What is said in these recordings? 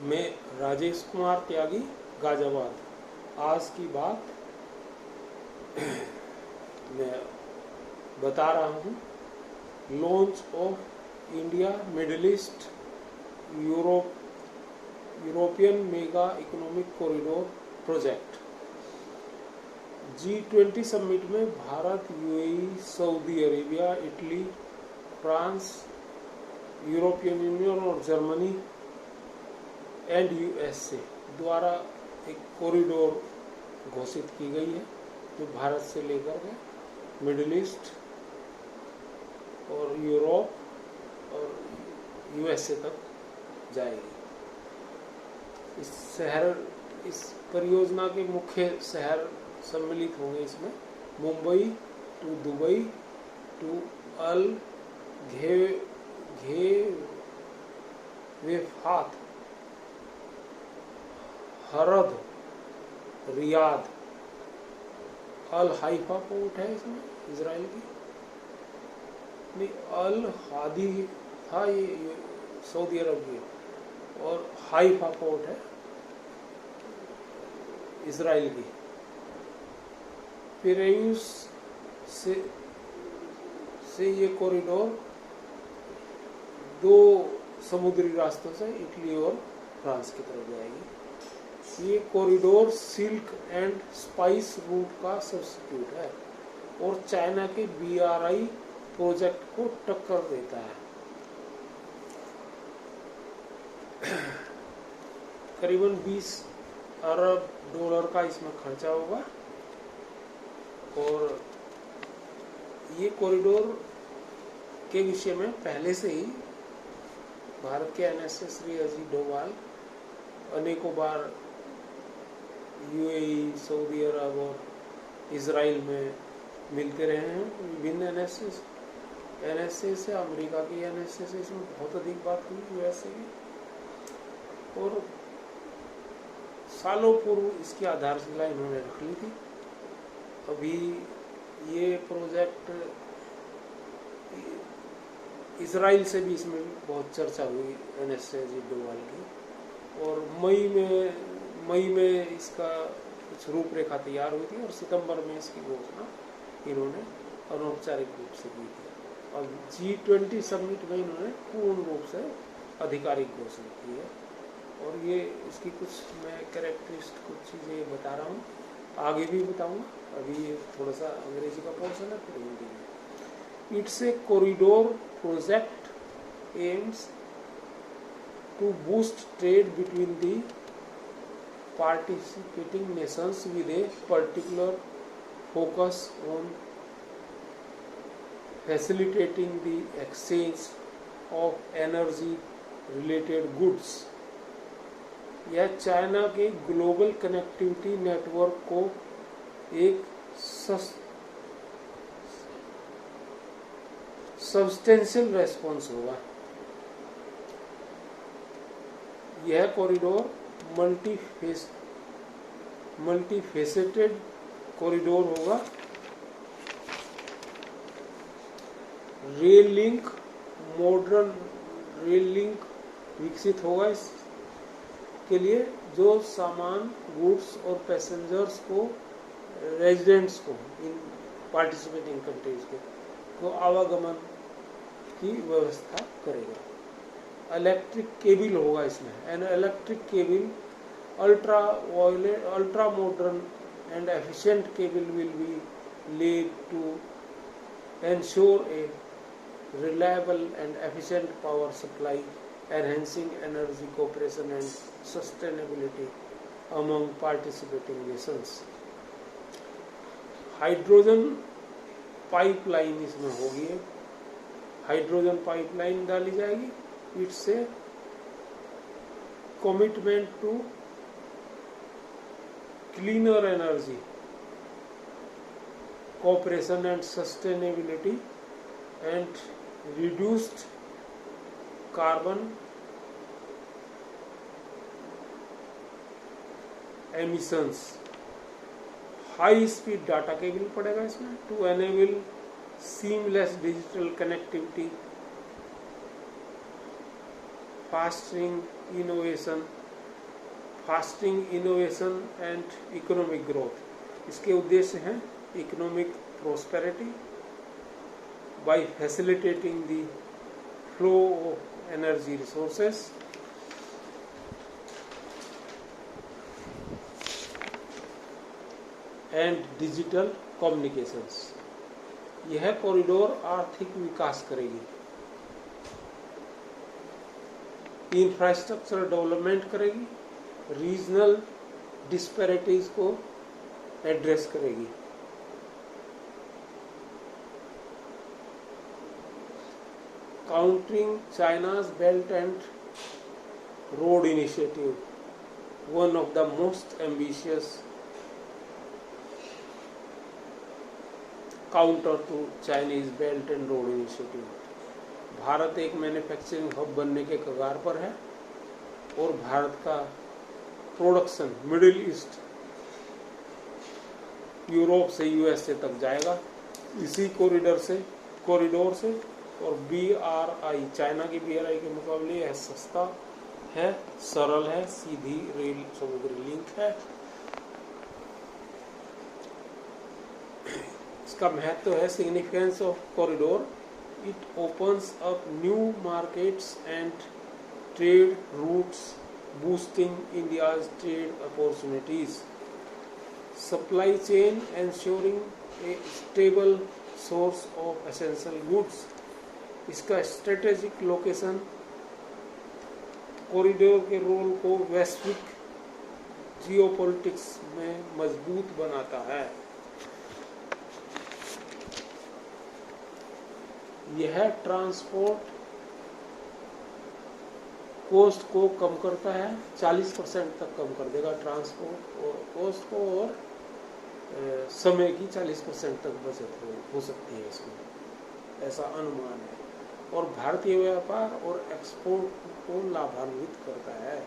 मैं राजेश कुमार त्यागी, गाजियाबाद। आज की बात मैं बता रहा हूँ launch of India Middle East European mega economic corridor project. G20 summit में Bharat, UAE, Saudi Arabia, Italy, France, European Union और जर्मनी एंड यूएसए द्वारा एक कॉरिडोर घोषित की गई है जो भारत से लेकर के मिडिल ईस्ट और यूरोप और यूएसए तक जाएगी। इस परियोजना के मुख्य शहर सम्मिलित होंगे इसमें Mumbai to Dubai to Al Ghuwaifat, Haradh, Riyadh, Al Haifa port है इसमें इजराइल की, नहीं अल हादी था ये सऊदी अरब की, और हाइफा पोर्ट है इजराइल की। पिरेयूस से ये कॉरिडोर दो समुद्री रास्तों से इटली और फ्रांस की तरफ जाएगी। ये corridor silk and spice route का सब्स्टिट्यूट है और चाइना के BRI प्रोजेक्ट को टक्कर देता है। करीबन 20 अरब डॉलर का इसमें खर्चा होगा और ये कॉरिडोर के विषय में पहले से ही भारत के NSA श्री अजीत डोभाल अनेकों बार यूएई, सऊदी अरब और इजराइल में मिलते रहे हैं। विभिन्न NSA से, अमेरिका की NSA से इसमें बहुत अधिक बात हुई, यूएसए की, और सालों पूर्व इसकी आधारशिला इन्होंने रख ली थी। अभी ये प्रोजेक्ट इजराइल से भी इसमें बहुत चर्चा हुई NSA अजीत डोभाल की, और मई में इसका कुछ रूपरेखा तैयार हुई थी और सितंबर में इसकी घोषणा इन्होंने अनौपचारिक रूप से की थी। और G20 समिट में इन्होंने पूर्ण रूप से आधिकारिक घोषणा की है। और ये इसकी कुछ मैं कैरेक्टरिस्टिक कुछ चीज़ें बता रहा हूँ, आगे भी बताऊँगा। अभी ये थोड़ा सा अंग्रेजी का पोर्शन है, फिर हिंदी में। It's a corridor project aims to boost trade between the participating nations with a particular focus on facilitating the exchange of energy related goods। यह चाइना के ग्लोबल कनेक्टिविटी नेटवर्क को एक सब्सटेंशियल रेस्पॉन्स होगा। यह corridor multifaceted corridor होगा। Modern rail link विकसित होगा इसके लिए, जो सामान, गुड्स और पैसेंजर्स को, रेजिडेंट्स को, इन पार्टिसिपेटिंग कंट्रीज को आवागमन की व्यवस्था करेगा। इलेक्ट्रिक केबल होगा इसमें, an electric cable ultra modern and efficient cable will be laid to ensure a reliable and efficient power supply, enhancing energy cooperation and sustainability among participating nations। Hydrogen pipeline इसमें होगी, hydrogen pipeline डाली जाएगी। It's a commitment to cleaner energy cooperation and sustainability and reduced carbon emissions। High speed data cable पड़ेगा इसमें to enable seamless digital connectivity, fostering innovation fostering innovation and economic growth. इसके उद्देश्य हैं economic prosperity by facilitating the flow of energy resources, and digital communications. यह corridor आर्थिक विकास करेगी, infrastructure development करेगी, रीजनल डिस्पैरिटीज को एड्रेस करेगी, countering China's belt and road initiative, one of the most ambitious counter to Chinese belt and road initiative. Bharat एक manufacturing hub बनने के कगार पर है और भारत का प्रोडक्शन मिडिल ईस्ट, यूरोप से यूएसए तक जाएगा इसी कॉरिडोर से। और BRI चाइना की BRI के मुकाबले यह सस्ता है, सरल है, सीधी रेल समुद्री लिंक है। इसका महत्व है significance of corridor, it opens up new markets and trade routes, boosting India's trade opportunities, supply chain ensuring A stable source of essential goods. इसका स्ट्रेटेजिक लोकेशन कॉरिडोर के रोल को वैश्विक जियोपॉलिटिक्स में मजबूत बनाता है। यह ट्रांसपोर्ट कॉस्ट को कम करता है, 40% तक कम कर देगा ट्रांसपोर्ट और कॉस्ट को, और समय की 40% तक बचत हो सकती है इसमें, ऐसा अनुमान है। और भारतीय व्यापार और एक्सपोर्ट को लाभान्वित करता है।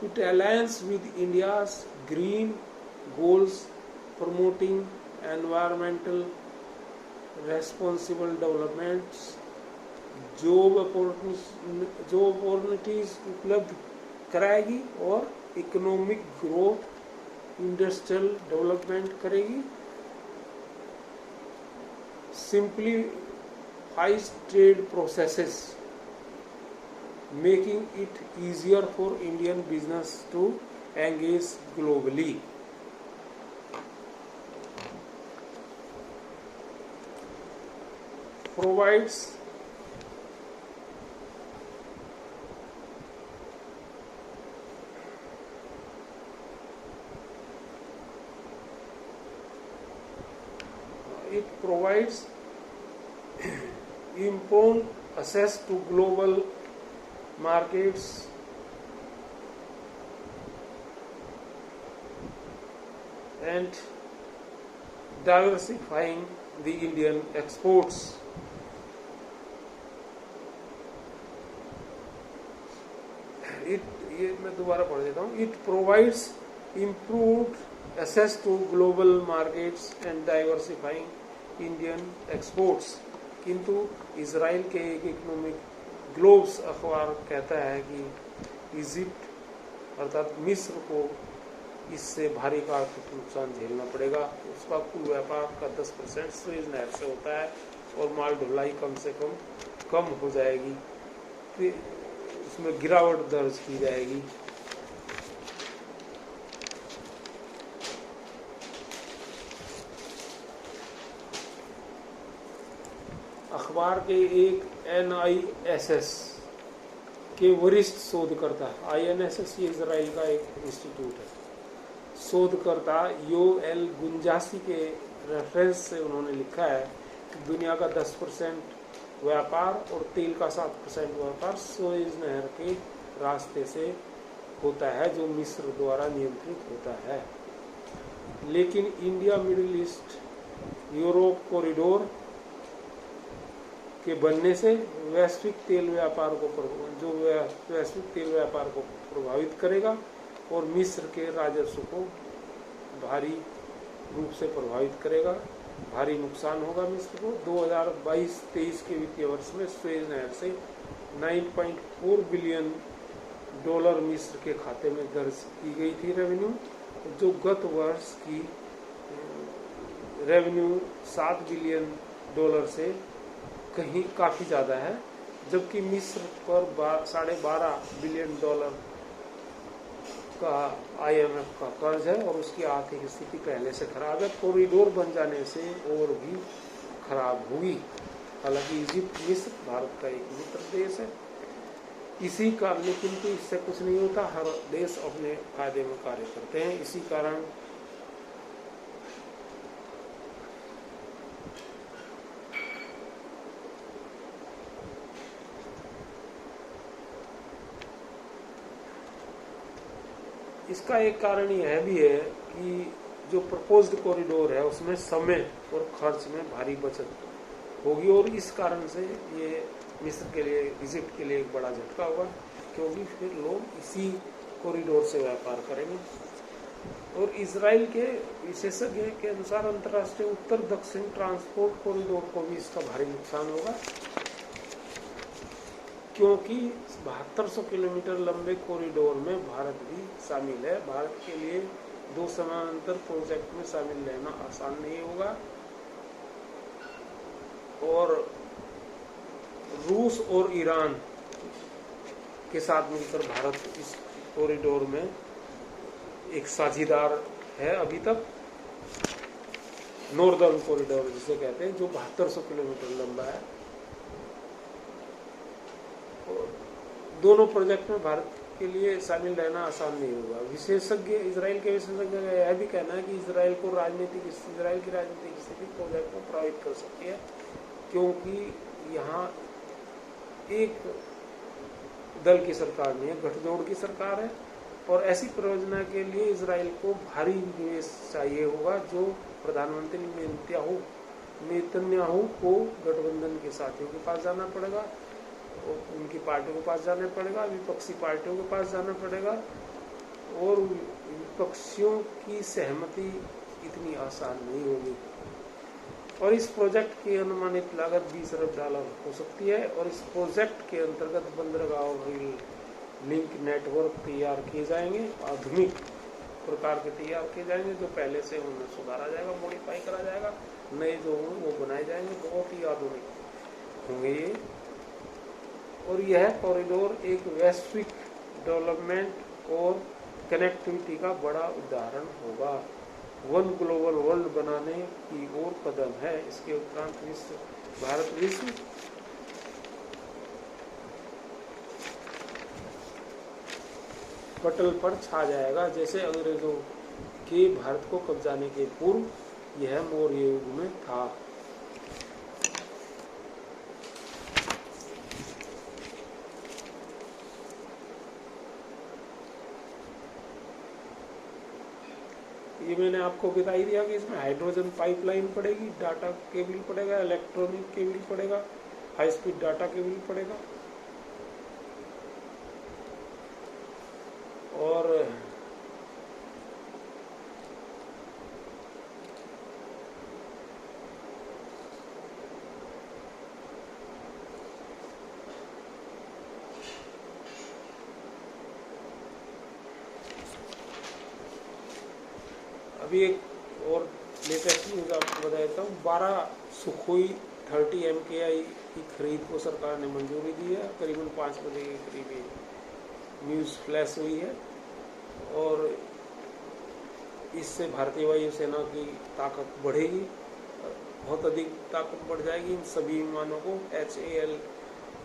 It alliance with India's green goals, promoting environmental responsible developments, job opportunities उपलब्ध कराएगी और इकोनॉमिक ग्रोथ, इंडस्ट्रियल डेवलपमेंट करेगी, simplifies trade processes, making it easier for Indian business to engage globally. Provides improved access to global markets, and diversifying the Indian exports. मैं दोबारा पढ़ देता हूँ। It provides improved access to global markets and diversifying Indian exports. किंतु Israel के एक economic globes अखबार कहता है कि इजिप्ट अर्थात मिस्र को इससे भारी आर्थिक नुकसान झेलना पड़ेगा। उसका कुल व्यापार का 10% सुएज नहर से होता है और माल ढुलाई कम से कम हो जाएगी, उसमें गिरावट दर्ज की जाएगी। अखबार के एक NISS के वरिष्ठ शोधकर्ता, INSS ये इजराइल का एक इंस्टीट्यूट है, शोधकर्ता योएल गुंजासी के रेफरेंस से उन्होंने लिखा है कि दुनिया का 10% व्यापार और तेल का 7% व्यापार सुएज नहर के रास्ते से होता है, जो मिस्र द्वारा नियंत्रित होता है। लेकिन India Middle east Europe corridor के बनने से वैश्विक तेल व्यापार को प्रभावित करेगा और मिस्र के राजस्व को भारी रूप से प्रभावित करेगा। भारी नुकसान होगा मिस्र को। 2022-23 के वित्तीय वर्ष में सुएज नहर से 9.4 बिलियन डॉलर मिस्र के खाते में दर्ज की गई थी रेवेन्यू, जो गत वर्ष की रेवेन्यू 7 बिलियन डॉलर से कहीं काफ़ी ज़्यादा है, जबकि मिस्र पर 12.5 बिलियन डॉलर का IMF का कर्ज है और उसकी आर्थिक स्थिति पहले से खराब है। कॉरिडोर बन जाने से और भी खराब होगी। हालांकि इजिप्ट मिस्र भारत का एक मित्र देश है, इसी कारण, लेकिन तो इससे कुछ नहीं होता, हर देश अपने फायदे में कार्य करते हैं। इसी कारण इसका एक कारण यह भी है कि जो प्रपोज्ड कॉरिडोर है उसमें समय और खर्च में भारी बचत होगी, और इस कारण से ये मिस्र के लिए, इजिप्ट के लिए एक बड़ा झटका होगा, क्योंकि फिर लोग इसी कॉरिडोर से व्यापार करेंगे। और इजराइल के विशेषज्ञ के अनुसार अंतर्राष्ट्रीय उत्तर दक्षिण ट्रांसपोर्ट कॉरिडोर को भी इसका भारी नुकसान होगा, क्योंकि 7200 किलोमीटर लंबे कॉरिडोर में भारत भी शामिल है। भारत के लिए 2 समानांतर प्रोजेक्ट में शामिल रहना आसान नहीं होगा, और रूस और ईरान के साथ मिलकर भारत इस कॉरिडोर में एक साझीदार है अभी तक। नॉर्दर्न कॉरिडोर जिसे कहते हैं, जो 7200 किलोमीटर लंबा है। दोनों प्रोजेक्ट में भारत के लिए शामिल रहना आसान नहीं होगा। विशेषज्ञ, इजराइल के विशेषज्ञ का यह भी कहना है कि इजराइल की राजनीतिक स्थिति प्रोजेक्ट को प्रभावित कर सकती है, क्योंकि यहाँ एक दल की सरकार नहीं है, गठजोड़ की सरकार है, और ऐसी परियोजना के लिए इजराइल को भारी निवेश चाहिए होगा, जो प्रधानमंत्री नेतन्याहू को गठबंधन के साथियों के पास जाना पड़ेगा, उनकी पार्टियों के पास जाना पड़ेगा, विपक्षी पार्टियों के पास जाना पड़ेगा, और विपक्षियों की सहमति इतनी आसान नहीं होगी। और इस प्रोजेक्ट की अनुमानित लागत 20 अरब डॉलर हो सकती है, और इस प्रोजेक्ट के अंतर्गत बंदरगाह और रेल लिंक नेटवर्क तैयार किए जाएंगे, आधुनिक प्रकार के तैयार किए जाएंगे, जो पहले से उनमें सुधारा जाएगा, मॉडिफाई करा जाएगा, नए जो होंगे वो बनाए जाएंगे, बहुत ही आधुनिक होंगे ये। और यह कॉरिडोर एक वैश्विक डेवलपमेंट और कनेक्टिविटी का बड़ा उदाहरण होगा। वन ग्लोबल वर्ल्ड बनाने की ओर कदम है। इसके उपरांत भारत विश्व पटल पर छा जाएगा, जैसे अंग्रेजों के भारत को कब्जाने के पूर्व यह मौर्य युग में था। ये मैंने आपको बता ही दिया कि इसमें हाइड्रोजन पाइपलाइन पड़ेगी, डाटा केबल पड़ेगा, इलेक्ट्रॉनिक केबल पड़ेगा, हाई स्पीड डाटा केबल पड़ेगा, और अभी एक और लेटेस्ट न्यूज आपको बता देता हूँ। 12 सुखोई 30 MKI की खरीद को सरकार ने मंजूरी दी है। करीबन 5 बजे के करीब न्यूज फ्लैश हुई है, और इससे भारतीय वायुसेना की ताकत बढ़ेगी, बहुत अधिक ताकत बढ़ जाएगी। इन सभी विमानों को HAL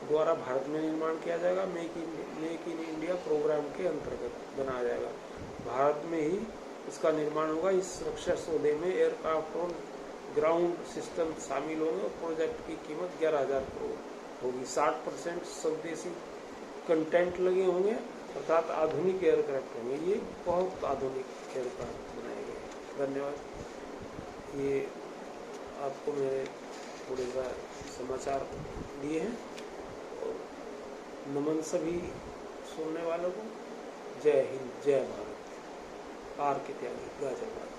द्वारा भारत में निर्माण किया जाएगा। मेक इन इंडिया प्रोग्राम के अंतर्गत बनाया जाएगा, भारत में ही इसका निर्माण होगा। इस रक्षा सौदे में एयरक्राफ्ट और ग्राउंड सिस्टम शामिल होंगे, और प्रोजेक्ट की कीमत 11,000 करोड़ होगी। 60% स्वदेशी कंटेंट लगे होंगे, अर्थात आधुनिक एयरक्राफ्ट होंगे। ये बहुत आधुनिक एयरक्राफ्ट बनाए गए। धन्यवाद। ये आपको मैं थोड़े सा समाचार दिए हैं, और नमन सभी सुनने वालों को। जय हिंद, जय भारत। आर के त्यागी, गाजियाबाद।